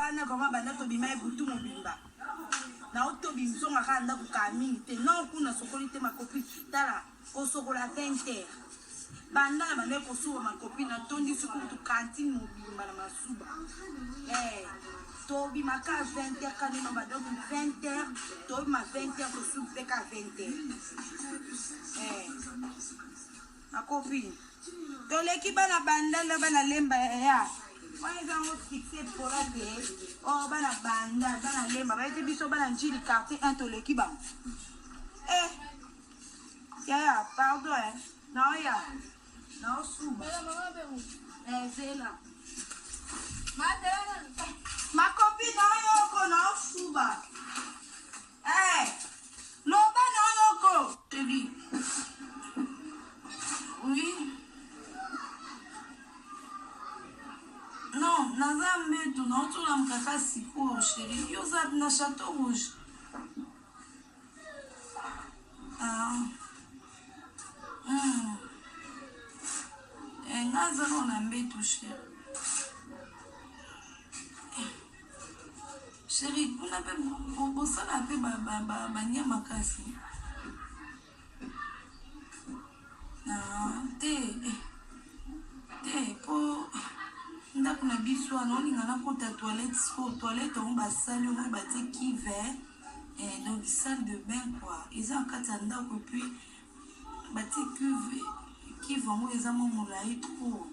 wana vraiment banda tobima ebutu mobimba na otobimsonga kaka ndako kaa mingi te non kuna sokoli te makopine tala kosokola 20h banda na banda kosuba makopine natondisi kutu kantine mobimba na masuba tobimaka 20h kanema badoki 20h tobima 20h kosuba mpe ka 20h makopine toleki bana bandanda bana lemba ya wana ezango fixe pola te o bana banda bana lemba baete biso bana njili quartier 1 toleki bango yaya pardon naoya naosuba zela makopi naoyoko naosuba loba naoyoko tebi oui. Non, naza mbeto na otola mkaka siko chérie. Yo za na Château Rouge. Naza na mbeto chérie. Chérie, kuna pe bosala pe banya makasi. Te po ndako na biso wana olingana kota toilette siko toilette on basali on batie kiver donc salle de bain quoi eza en kati ya ndako puis batie kiver yango eza mo molai trop